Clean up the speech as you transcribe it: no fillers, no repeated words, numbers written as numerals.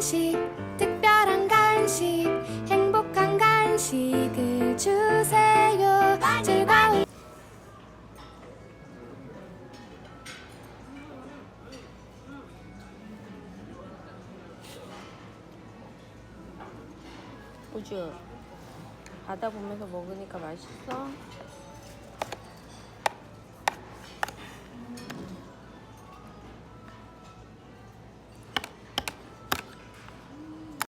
간식, 특별한 간식, 행복한 간식을 주세요. 즐거운 우주, 바다 보면서 먹으니까 맛있어?